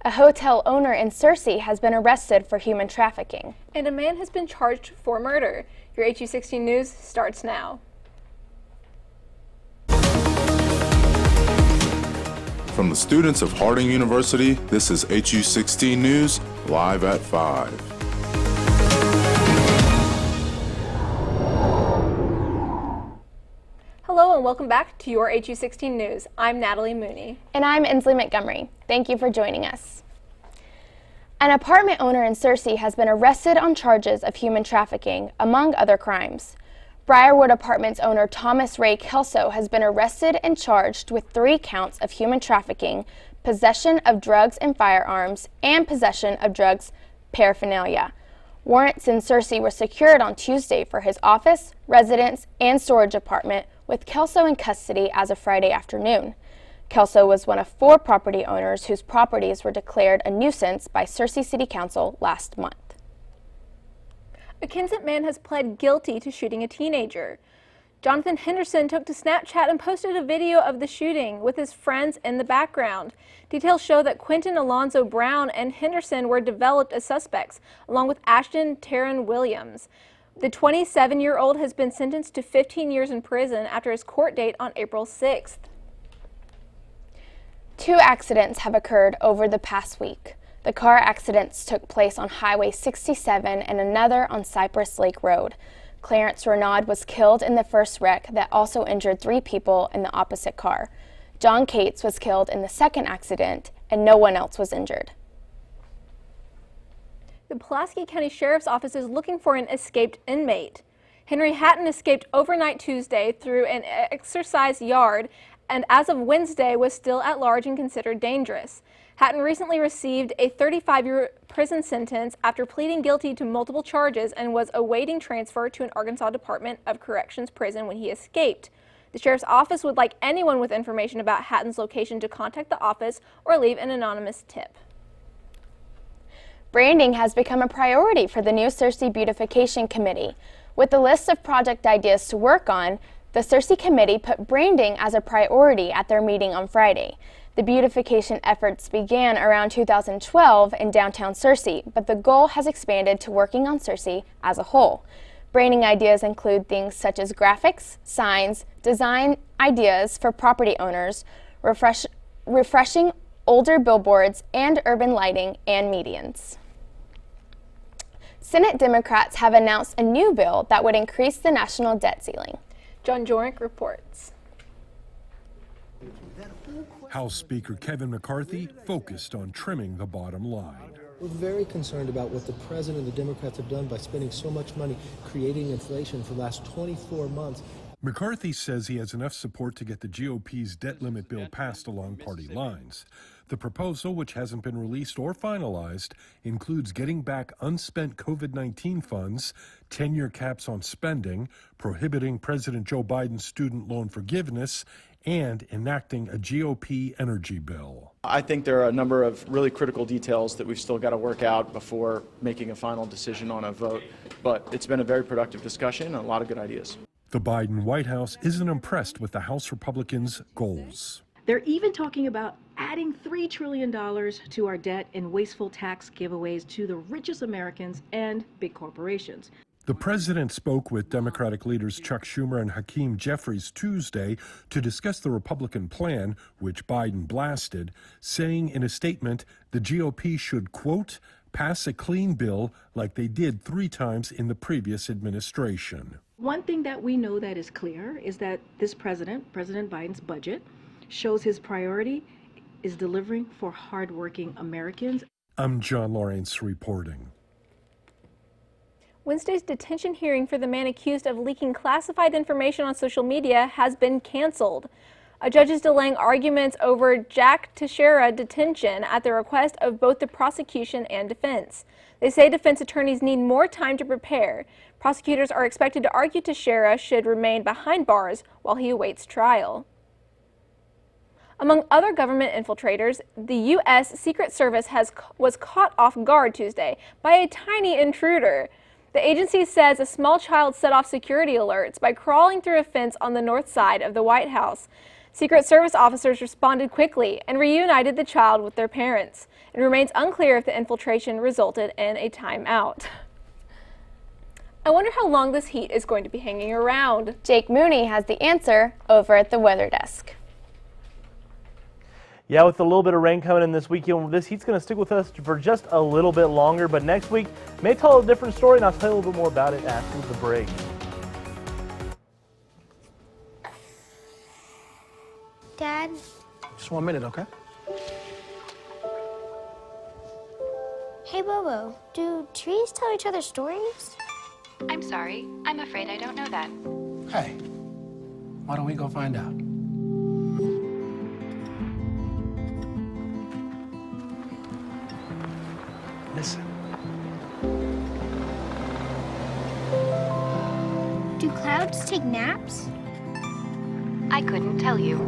A hotel owner in Searcy has been arrested for human trafficking. And a man has been charged for murder. Your HU16 News starts now. From the students of Harding University, this is HU16 News, live at 5. Hello and welcome back to your HU16 News. I'm Natalie Mooney. And I'm Inslee Montgomery. Thank you for joining us. An apartment owner in Searcy has been arrested on charges of human trafficking, among other crimes. Briarwood Apartments owner Thomas Ray Kelso has been arrested and charged with 3 counts of human trafficking, possession of drugs and firearms, and possession of drugs paraphernalia. Warrants in Searcy were secured on Tuesday for his office, residence, and storage apartment, with Kelso in custody as of Friday afternoon. Kelso was one of 4 property owners whose properties were declared a nuisance by Searcy City Council last month. A Kensett man has pled guilty to shooting a teenager. Jonathan Henderson took to Snapchat and posted a video of the shooting with his friends in the background. Details show that Quentin Alonzo Brown and Henderson were developed as suspects, along with Ashton Taryn Williams. The 27-year-old has been sentenced to 15 years in prison after his court date on April 6th. 2 accidents have occurred over the past week. The car accidents took place on Highway 67 and another on Cypress Lake Road. Clarence Renaud was killed in the first wreck that also injured 3 people in the opposite car. John Cates was killed in the second accident, and no one else was injured. The Pulaski County Sheriff's Office is looking for an escaped inmate. Henry Hatton escaped overnight Tuesday through an exercise yard and as of Wednesday was still at large and considered dangerous. Hatton recently received a 35-year prison sentence after pleading guilty to multiple charges and was awaiting transfer to an Arkansas Department of Corrections prison when he escaped. The Sheriff's Office would like anyone with information about Hatton's location to contact the office or leave an anonymous tip. Branding has become a priority for the new Searcy Beautification Committee. With a list of project ideas to work on, the Searcy Committee put branding as a priority at their meeting on Friday. The beautification efforts began around 2012 in downtown Searcy, but the goal has expanded to working on Searcy as a whole. Branding ideas include things such as graphics, signs, design ideas for property owners, refreshing older billboards, and urban lighting and medians. Senate Democrats have announced a new bill that would increase the national debt ceiling. John Jorink reports. House Speaker Kevin McCarthy focused on trimming the bottom line. We're very concerned about what the president and the Democrats have done by spending so much money creating inflation for the last 24 months. McCarthy says he has enough support to get the GOP's debt limit bill passed along party lines. The proposal, which hasn't been released or finalized, includes getting back unspent COVID-19 funds, 10-year caps on spending, prohibiting President Joe Biden's student loan forgiveness, and enacting a GOP energy bill. I think there are a number of really critical details that we've still got to work out before making a final decision on a vote, but it's been a very productive discussion and a lot of good ideas. The Biden White House isn't impressed with the House Republicans' goals. They're even talking about adding $3 trillion to our debt in wasteful tax giveaways to the richest Americans and big corporations. The president spoke with Democratic leaders Chuck Schumer and Hakeem Jeffries Tuesday to discuss the Republican plan, which Biden blasted, saying in a statement the GOP should, quote, pass a clean bill like they did 3 times in the previous administration. One thing that we know that is clear is that this President Biden's budget, shows his priority is delivering for hardworking Americans. I'm John Lawrence reporting. Wednesday's detention hearing for the man accused of leaking classified information on social media has been canceled. A judge is delaying arguments over Jack Teixeira detention at the request of both the prosecution and defense. They say defense attorneys need more time to prepare. Prosecutors are expected to argue Teixeira should remain behind bars while he awaits trial. Among other government infiltrators, the U.S. Secret Service was caught off guard Tuesday by a tiny intruder. The agency says a small child set off security alerts by crawling through a fence on the north side of the White House. Secret Service officers responded quickly and reunited the child with their parents. It remains unclear if the infiltration resulted in a timeout. I wonder how long this heat is going to be hanging around. Jake Mooney has the answer over at the weather desk. Yeah, with a little bit of rain coming in this weekend, this heat's going to stick with us for just a little bit longer, but next week may tell a different story, and I'll tell you a little bit more about it after the break. Dad? Just 1 minute, okay? Hey, Bobo, do trees tell each other stories? I'm sorry. I'm afraid I don't know that. Hey, why don't we go find out? Listen. Do clouds take naps? I couldn't tell you.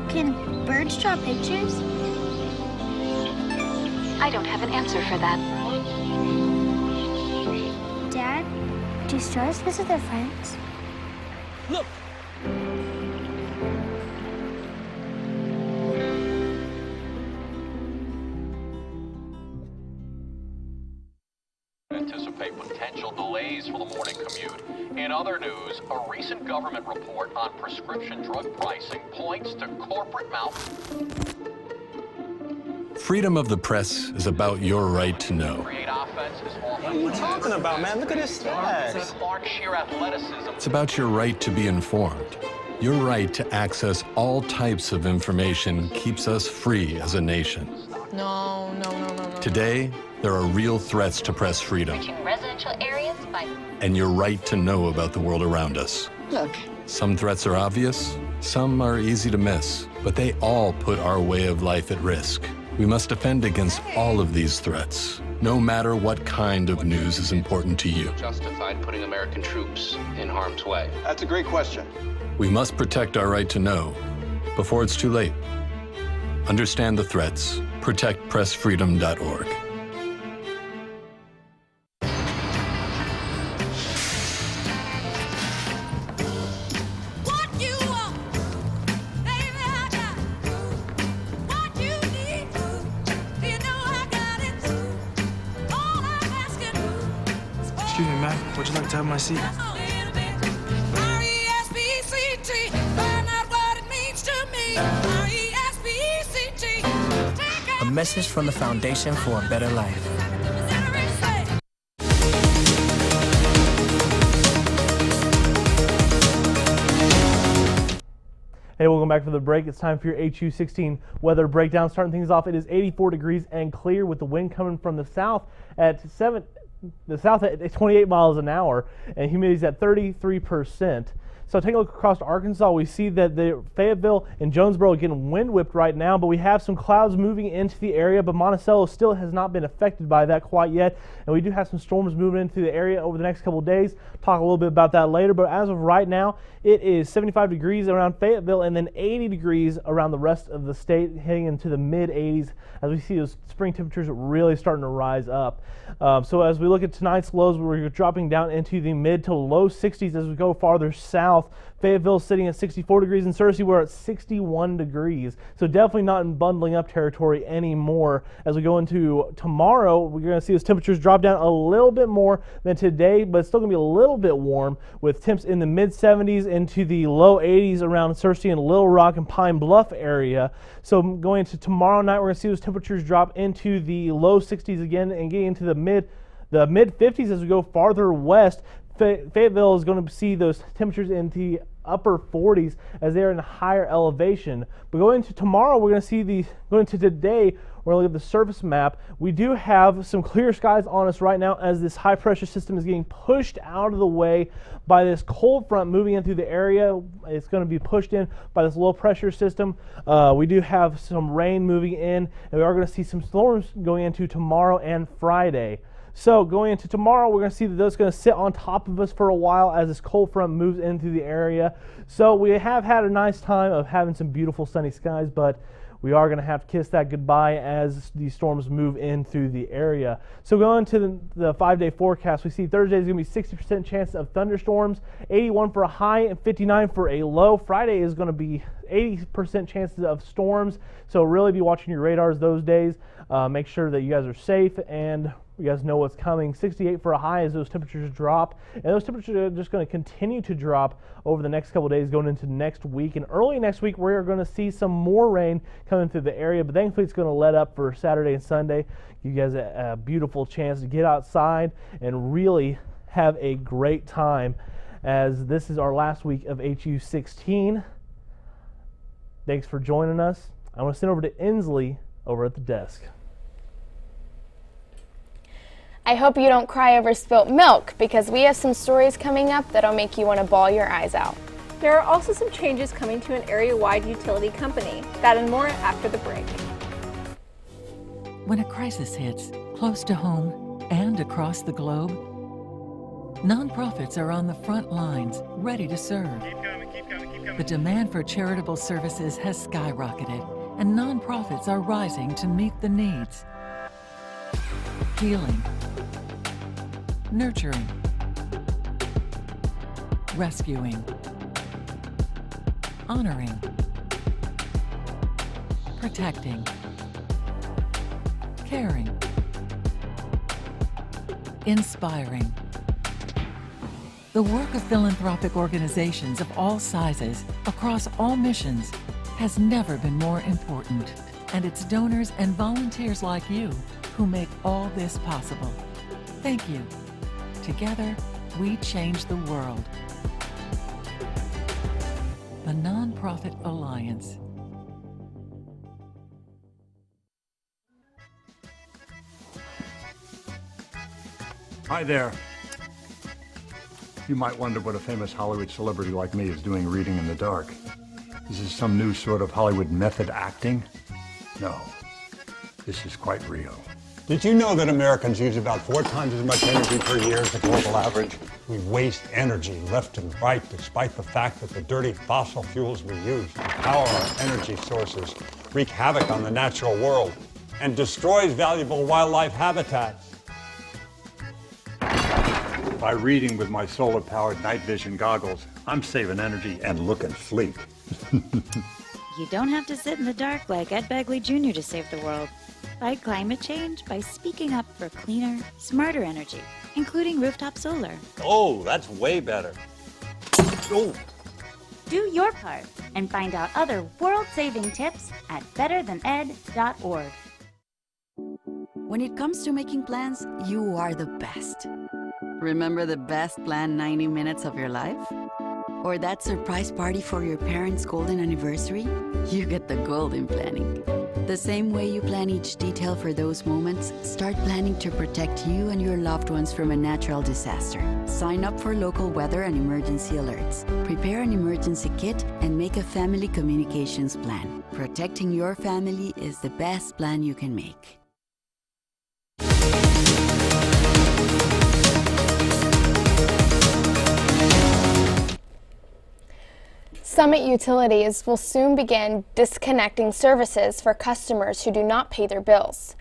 Can birds draw pictures? I don't have an answer for that. Dad, do stars visit their friends? Look! Anticipate potential delays for the morning commute. In other news, a recent government report on prescription drug pricing points to corporate Freedom of the press is about your right to know. What are you talking about, man? Look at his stats. It's about your right to be informed. Your right to access all types of information keeps us free as a nation. No. Today, there are real threats to press freedom. Reaching residential areas by... And your right to know about the world around us. Look. Some threats are obvious, some are easy to miss, but they all put our way of life at risk. We must defend against all of these threats, no matter what kind of news is important to you. Justified putting American troops in harm's way? That's a great question. We must protect our right to know before it's too late. Understand the threats. ProtectPressFreedom.org. Excuse me, ma'am. Would you like to have my seat? A message from the Foundation for a Better Life. Hey, welcome back for the break. It's time for your HU16 weather breakdown. Starting things off, it is 84 degrees and clear with the wind coming from the south at 28 miles an hour, and humidity's at 33%. So taking a look across Arkansas, we see that the Fayetteville and Jonesboro are getting wind whipped right now, but we have some clouds moving into the area, but Monticello still has not been affected by that quite yet, and we do have some storms moving into the area over the next couple of days. Talk a little bit about that later, but as of right now, it is 75 degrees around Fayetteville and then 80 degrees around the rest of the state, heading into the mid-80s as we see those spring temperatures really starting to rise up. So as we look at tonight's lows, we're dropping down into the mid to low 60s as we go farther south. Fayetteville sitting at 64 degrees. In Searcy, we're at 61 degrees. So definitely not in bundling up territory anymore. As we go into tomorrow, we're going to see those temperatures drop down a little bit more than today, but it's still going to be a little bit warm with temps in the mid 70s into the low 80s around Searcy and Little Rock and Pine Bluff area. So going into tomorrow night, we're going to see those temperatures drop into the low 60s again and getting into the mid 50s as we go farther west. Fayetteville is going to see those temperatures in the upper 40s as they're in a higher elevation. But going into tomorrow, we're going to see going into today, we're going to look at the surface map. We do have some clear skies on us right now as this high pressure system is getting pushed out of the way by this cold front moving in through the area. It's going to be pushed in by this low pressure system. We do have some rain moving in, and we are going to see some storms going into tomorrow and Friday. So going into tomorrow, we're going to see that those going to sit on top of us for a while as this cold front moves into the area. So we have had a nice time of having some beautiful sunny skies, but we are going to have to kiss that goodbye as these storms move in through the area. So going to the 5-day forecast, we see Thursday is going to be 60% chance of thunderstorms, 81 for a high and 59 for a low. Friday is going to be 80% chances of storms, so really be watching your radars those days. Make sure that you guys are safe and you guys know what's coming. 68 for a high as those temperatures drop, and those temperatures are just going to continue to drop over the next couple of days going into next week. And early next week we're going to see some more rain coming through the area, but thankfully it's going to let up for Saturday and Sunday. Give you guys a beautiful chance to get outside and really have a great time, as this is our last week of HU16. Thanks for joining us. I want to send over to Inslee over at the desk. I hope you don't cry over spilt milk, because we have some stories coming up that'll make you want to bawl your eyes out. There are also some changes coming to an area-wide utility company. That and more after the break. When a crisis hits, close to home and across the globe, nonprofits are on the front lines, ready to serve. Keep coming. The demand for charitable services has skyrocketed, and nonprofits are rising to meet the needs. Healing, nurturing, rescuing, honoring, protecting, caring, inspiring. The work of philanthropic organizations of all sizes, across all missions, has never been more important. And it's donors and volunteers like you who make all this possible. Thank you. Together, we change the world. The Nonprofit Alliance. Hi there. You might wonder what a famous Hollywood celebrity like me is doing reading in the dark. Is this some new sort of Hollywood method acting? No, this is quite real. Did you know that Americans use about 4 times as much energy per year as the global average? We waste energy left and right, despite the fact that the dirty fossil fuels we use to power our energy sources wreak havoc on the natural world and destroys valuable wildlife habitats. By reading with my solar-powered night vision goggles, I'm saving energy and looking sleek. You don't have to sit in the dark like Ed Begley Jr. to save the world. Fight climate change by speaking up for cleaner, smarter energy, including rooftop solar. Oh, that's way better. Oh. Do your part and find out other world-saving tips at betterthaned.org. When it comes to making plans, you are the best. Remember the best planned 90 minutes of your life? Or that surprise party for your parents' golden anniversary? You get the golden planning. The same way you plan each detail for those moments, start planning to protect you and your loved ones from a natural disaster. Sign up for local weather and emergency alerts. Prepare an emergency kit and make a family communications plan. Protecting your family is the best plan you can make. Summit Utilities will soon begin disconnecting services for customers who do not pay their bills.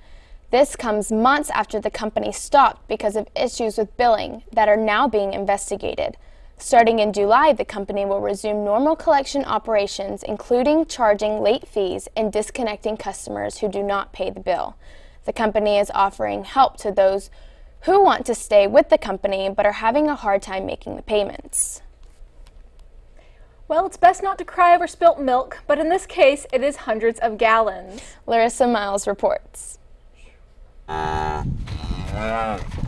This comes months after the company stopped because of issues with billing that are now being investigated. Starting in July, the company will resume normal collection operations, including charging late fees and disconnecting customers who do not pay the bill. The company is offering help to those who want to stay with the company but are having a hard time making the payments. Well, it's best not to cry over spilt milk, but in this case, it is hundreds of gallons. Larissa Miles reports.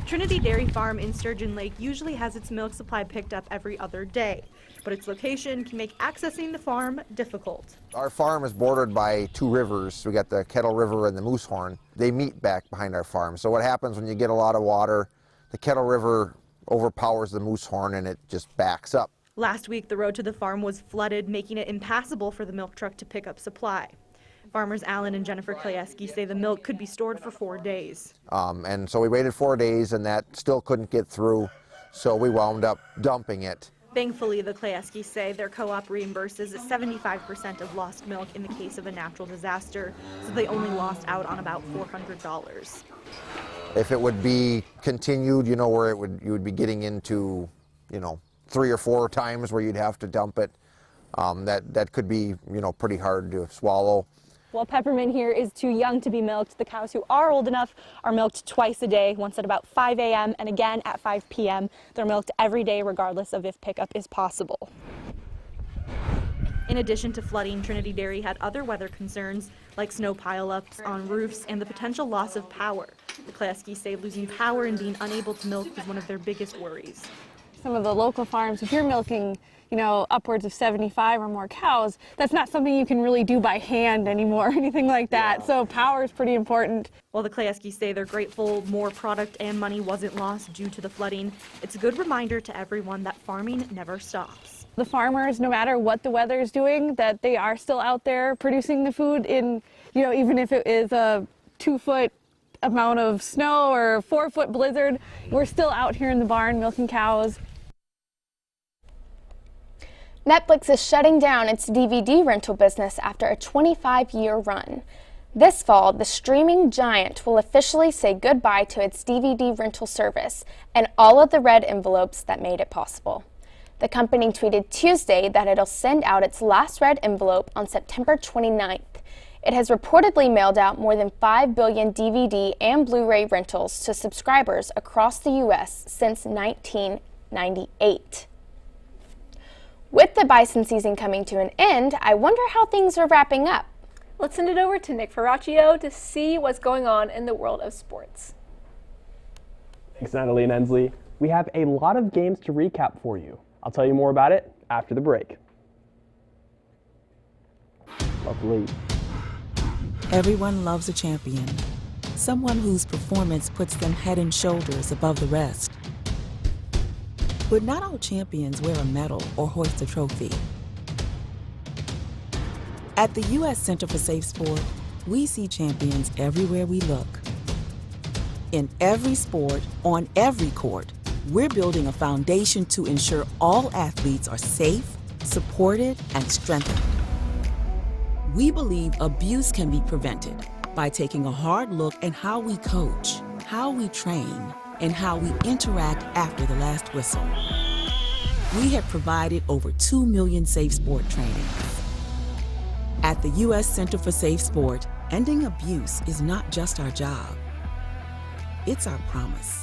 Trinity Dairy Farm in Sturgeon Lake usually has its milk supply picked up every other day, but its location can make accessing the farm difficult. Our farm is bordered by 2 rivers. We got the Kettle River and the Moosehorn. They meet back behind our farm. So what happens when you get a lot of water, the Kettle River overpowers the Moosehorn and it just backs up. Last week, the road to the farm was flooded, making it impassable for the milk truck to pick up supply. Farmers Alan and Jennifer Klayeski say the milk could be stored for 4 days. And so we waited 4 days and that still couldn't get through, so we wound up dumping it. Thankfully, the Kleeskis say their co-op reimburses 75% of lost milk in the case of a natural disaster, so they only lost out on about $400. If it would be continued, you know, where you would be getting into, you know, 3 or 4 times where you'd have to dump it, that could be, you know, pretty hard to swallow. While Peppermint here is too young to be milked, the cows who are old enough are milked twice a day, once at about 5 a.m. and again at 5 p.m. They're milked every day regardless of if pickup is possible. In addition to flooding, Trinity Dairy had other weather concerns like snow pileups on roofs and the potential loss of power. The Kleeskis say losing power and being unable to milk was one of their biggest worries. Some of the local farms, if you're milking, you know, upwards of 75 or more cows, that's not something you can really do by hand anymore or anything like that. Yeah. So power is pretty important. While the Kleeskis say they're grateful more product and money wasn't lost due to the flooding, it's a good reminder to everyone that farming never stops. The farmers, no matter what the weather is doing, that they are still out there producing the food in, you know, even if it is a 2-foot amount of snow or a 4-foot blizzard, we're still out here in the barn milking cows. Netflix is shutting down its DVD rental business after a 25-year run. This fall, the streaming giant will officially say goodbye to its DVD rental service and all of the red envelopes that made it possible. The company tweeted Tuesday that it'll send out its last red envelope on September 29th. It has reportedly mailed out more than 5 billion DVD and Blu-ray rentals to subscribers across the U.S. since 1998. With the bison season coming to an end, I wonder how things are wrapping up. Let's send it over to Nick Ferraccio to see what's going on in the world of sports. Thanks, Natalie and Ensley. We have a lot of games to recap for you. I'll tell you more about it after the break. Lovely. Everyone loves a champion, someone whose performance puts them head and shoulders above the rest. But not all champions wear a medal or hoist a trophy. At the U.S. Center for Safe Sport, we see champions everywhere we look. In every sport, on every court, we're building a foundation to ensure all athletes are safe, supported, and strengthened. We believe abuse can be prevented by taking a hard look at how we coach, how we train, and how we interact after the last whistle. We have provided over 2 million safe sport trainings. At the U.S. Center for Safe Sport, ending abuse is not just our job, it's our promise.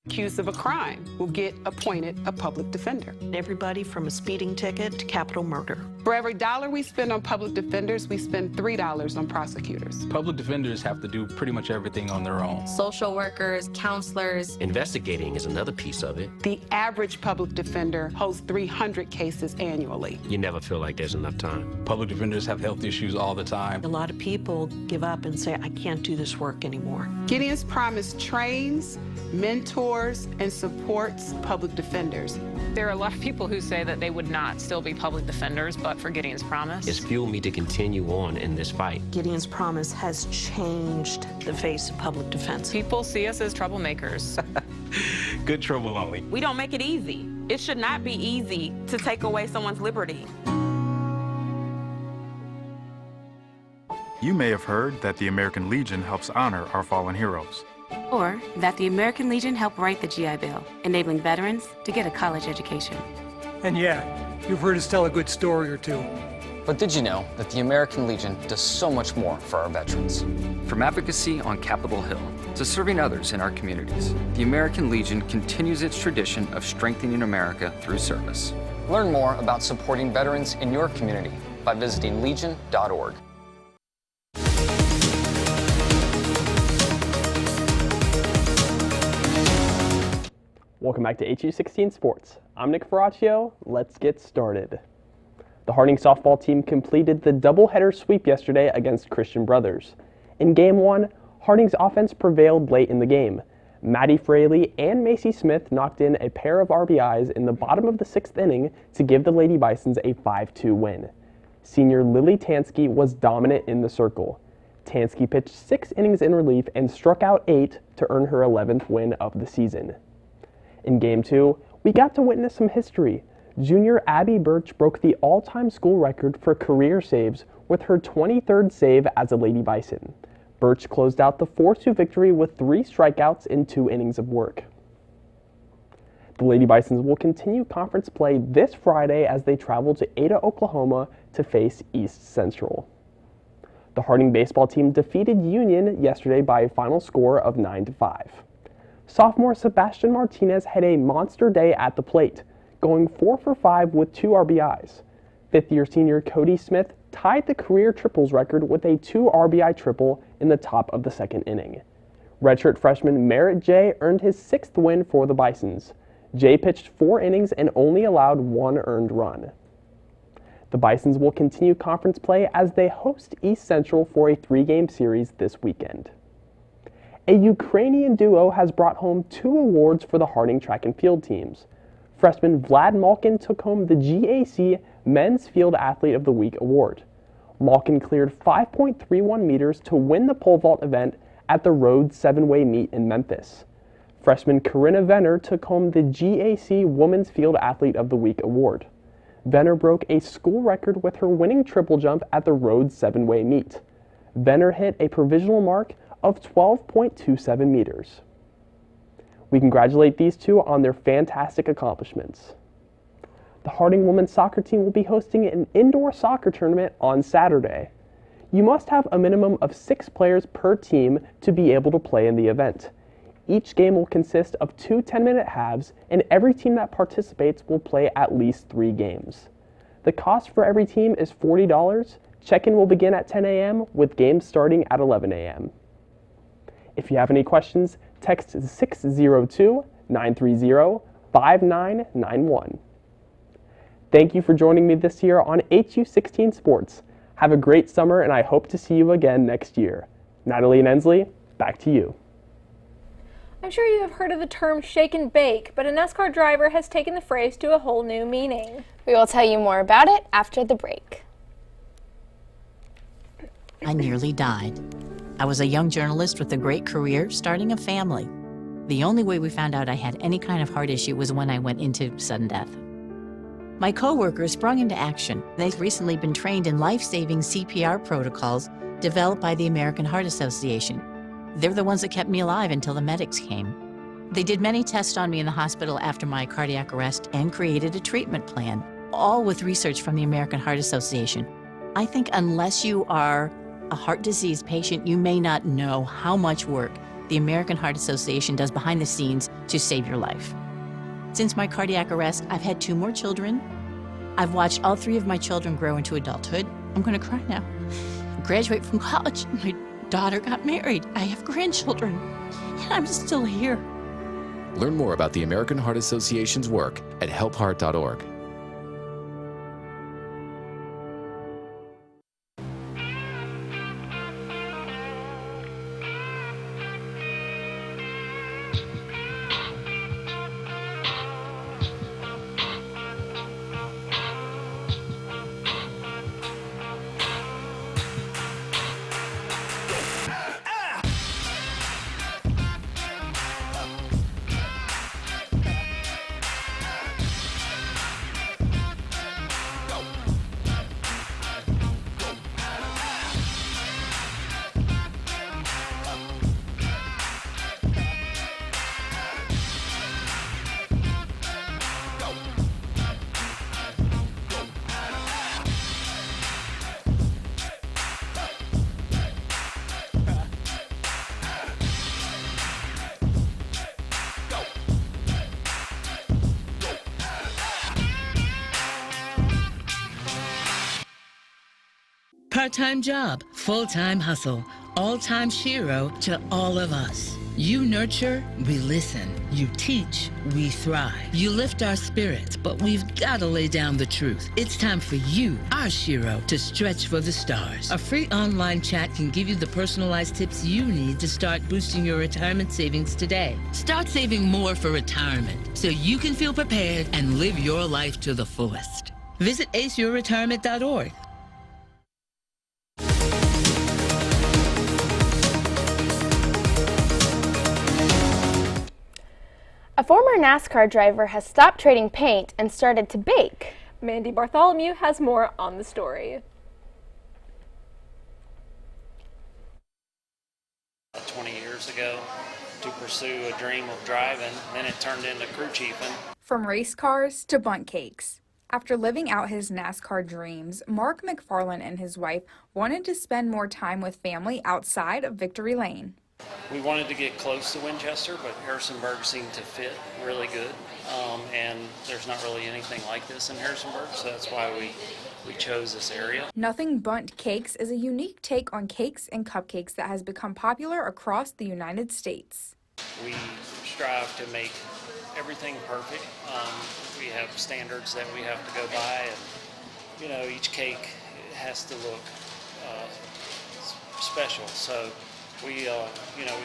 Accused of a crime will get appointed a public defender. Everybody from a speeding ticket to capital murder. For every $1 we spend on public defenders, we spend $3 on prosecutors. Public defenders have to do pretty much everything on their own. Social workers, counselors. Investigating is another piece of it. The average public defender holds 300 cases annually. You never feel like there's enough time. Public defenders have health issues all the time. A lot of people give up and say, I can't do this work anymore. Gideon's Promise trains, mentors, and supports public defenders. There are a lot of people who say that they would not still be public defenders, but for Gideon's Promise. It's fueled me to continue on in this fight. Gideon's Promise has changed the face of public defense. People see us as troublemakers. Good trouble only. We don't make it easy. It should not be easy to take away someone's liberty. You may have heard that the American Legion helps honor our fallen heroes. Or that the American Legion helped write the GI Bill, enabling veterans to get a college education. And yeah, you've heard us tell a good story or two. But did you know that the American Legion does so much more for our veterans? From advocacy on Capitol Hill to serving others in our communities, the American Legion continues its tradition of strengthening America through service. Learn more about supporting veterans in your community by visiting legion.org. Welcome back to HU16 Sports. I'm Nick Ferraccio. Let's get started. The Harding softball team completed the doubleheader sweep yesterday against Christian Brothers. In Game 1, Harding's offense prevailed late in the game. Maddie Fraley and Macy Smith knocked in a pair of RBIs in the bottom of the 6th inning to give the Lady Bisons a 5-2 win. Senior Lily Tansky was dominant in the circle. Tansky pitched 6 innings in relief and struck out 8 to earn her 11th win of the season. In Game 2, we got to witness some history. Junior Abby Birch broke the all-time school record for career saves with her 23rd save as a Lady Bison. Birch closed out the 4-2 victory with 3 strikeouts in 2 innings of work. The Lady Bisons will continue conference play this Friday as they travel to Ada, Oklahoma to face East Central. The Harding baseball team defeated Union yesterday by a final score of 9-5. Sophomore Sebastian Martinez had a monster day at the plate, going 4 for 5 with 2 RBIs. Fifth-year senior Cody Smith tied the career triples record with a 2 RBI triple in the top of the 2nd inning. Redshirt freshman Merritt Jay earned his 6th win for the Bisons. Jay pitched 4 innings and only allowed 1 earned run. The Bisons will continue conference play as they host East Central for a 3-game series this weekend. A Ukrainian duo has brought home 2 awards for the Harding track and field teams. Freshman Vlad Malkin took home the GAC Men's Field Athlete of the Week award. Malkin cleared 5.31 meters to win the pole vault event at the Rhodes 7-way meet in Memphis. Freshman Corinna Venner took home the GAC Women's Field Athlete of the Week award. Venner broke a school record with her winning triple jump at the Rhodes 7-way meet. Venner hit a provisional mark of 12.27 meters. We congratulate these two on their fantastic accomplishments. The Harding women's soccer team will be hosting an indoor soccer tournament on Saturday. You must have a minimum of 6 players per team to be able to play in the event. Each game will consist of 2 10-minute halves, and every team that participates will play at least 3 games. The cost for every team is $40. Check-in will begin at 10 a.m. with games starting at 11 a.m. If you have any questions, text 602-930-5991. Thank you for joining me this year on HU16 Sports. Have a great summer, and I hope to see you again next year. Natalie and Ensley, back to you. I'm sure you have heard of the term shake and bake, but a NASCAR driver has taken the phrase to a whole new meaning. We will tell you more about it after the break. I nearly died. I was a young journalist with a great career, starting a family. The only way we found out I had any kind of heart issue was when I went into sudden death. My coworkers sprung into action. They've recently been trained in life-saving CPR protocols developed by the American Heart Association. They're the ones that kept me alive until the medics came. They did many tests on me in the hospital after my cardiac arrest and created a treatment plan, all with research from the American Heart Association. I think unless you are a heart disease patient, you may not know how much work the American Heart Association does behind the scenes to save your life. Since my cardiac arrest, I've had 2 more children. I've watched all 3 of my children grow into adulthood. I'm gonna cry now. Graduate from college. My daughter got married. I have grandchildren, and I'm still here. Learn more about the American Heart Association's work at helpheart.org. Part-time job, full-time hustle, all-time shiro to all of us. You nurture, we listen. You teach, we thrive. You lift our spirits, but we've got to lay down the truth. It's time for you, our Shiro, to stretch for the stars. A free online chat can give you the personalized tips you need to start boosting your retirement savings today. Start saving more for retirement so you can feel prepared and live your life to the fullest. Visit aceyourretirement.org. A former NASCAR driver has stopped trading paint and started to bake. Mandy Bartholomew has more on the story. 20 years ago to pursue a dream of driving, then it turned into crew chiefing. From race cars to bundt cakes. After living out his NASCAR dreams, Mark McFarland and his wife wanted to spend more time with family outside of Victory Lane. We wanted to get close to Winchester, but Harrisonburg seemed to fit really good, and there's not really anything like this in Harrisonburg, so that's why we chose this area. Nothing Bundt Cakes is a unique take on cakes and cupcakes that has become popular across the United States. We strive to make everything perfect. We have standards that we have to go by, and you know, each cake has to look special. So we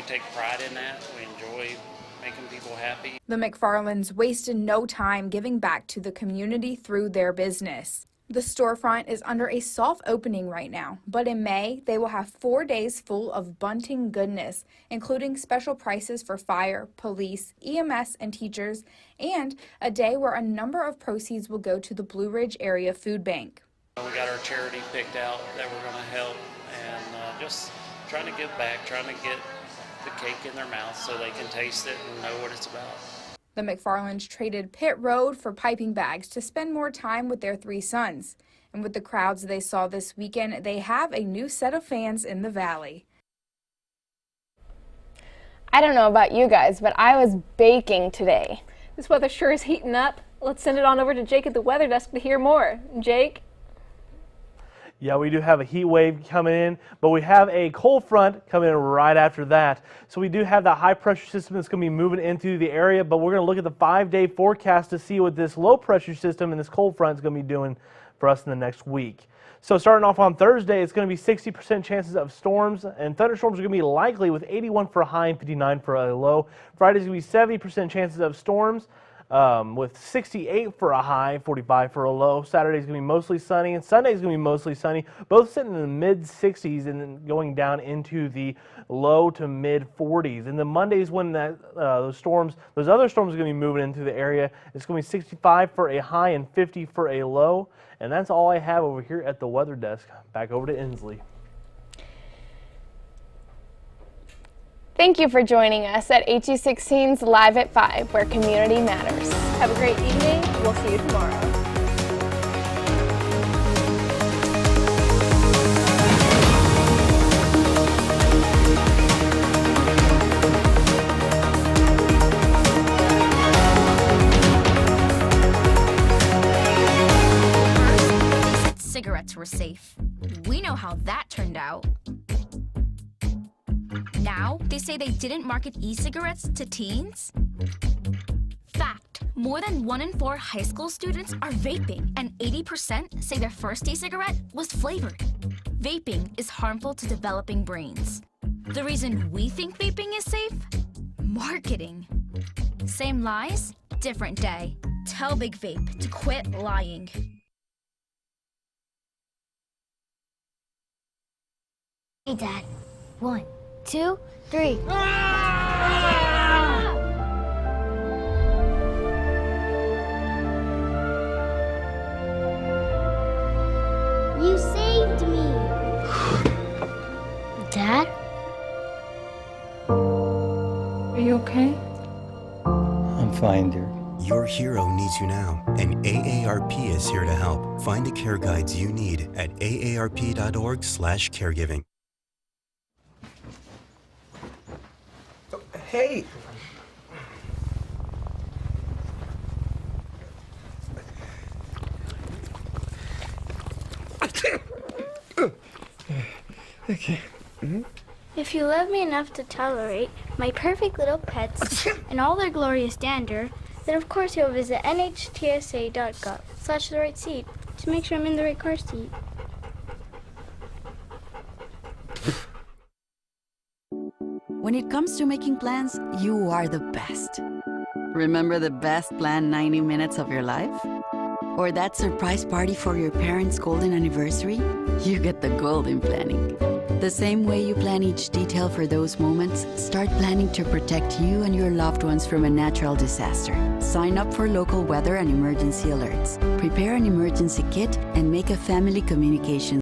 take pride in that. We enjoy making people happy. The McFarlands wasted no time giving back to the community through their business. The storefront is under a soft opening right now, but in May, they will have 4 days full of bunting goodness, including special prices for fire, police, EMS, and teachers, and a day where a number of proceeds will go to the Blue Ridge Area Food Bank. We got our charity picked out that we're going to help, and just trying to give back, trying to get the cake in their mouth so they can taste it and know what it's about. The McFarlands traded Pit Road for piping bags to spend more time with their 3 sons. And with the crowds they saw this weekend, they have a new set of fans in the valley. I don't know about you guys, but I was baking today. This weather sure is heating up. Let's send it on over to Jake at the weather desk to hear more. Jake? Yeah, we do have a heat wave coming in, but we have a cold front coming in right after that. So we do have that high pressure system that's going to be moving into the area, but we're going to look at the 5-day forecast to see what this low pressure system and this cold front is going to be doing for us in the next week. So starting off on Thursday, it's going to be 60% chances of storms, and thunderstorms are going to be likely with 81 for a high and 59 for a low. Friday's going to be 70% chances of storms. With 68 for a high, 45 for a low. Saturday's going to be mostly sunny, and Sunday's going to be mostly sunny, both sitting in the mid-60s and then going down into the low to mid-40s. And then Monday's when those other storms are going to be moving into the area. It's going to be 65 for a high and 50 for a low. And that's all I have over here at the weather desk. Back over to Inslee. Thank you for joining us at HU16's Live at 5, where community matters. Have a great evening. We'll see you tomorrow. First, they said cigarettes were safe. We know how that turned out. Now, they say they didn't market e-cigarettes to teens? Fact, more than 1 in 4 high school students are vaping, and 80% say their first e-cigarette was flavored. Vaping is harmful to developing brains. The reason we think vaping is safe? Marketing. Same lies, different day. Tell Big Vape to quit lying. Hey, Dad. 1, 2, 3. You saved me. Dad? Are you okay? I'm fine, dear. Your hero needs you now, and AARP is here to help. Find the care guides you need at aarp.org/caregiving. Hey! Okay. If you love me enough to tolerate my perfect little pets and all their glorious dander, then of course you'll visit nhtsa.gov/the right seat to make sure I'm in the right car seat. When it comes to making plans, you are the best. Remember the best planned 90 minutes of your life? Or that surprise party for your parents' golden anniversary? You get the golden planning. The same way you plan each detail for those moments, start planning to protect you and your loved ones from a natural disaster. Sign up for local weather and emergency alerts. Prepare an emergency kit and make a family communication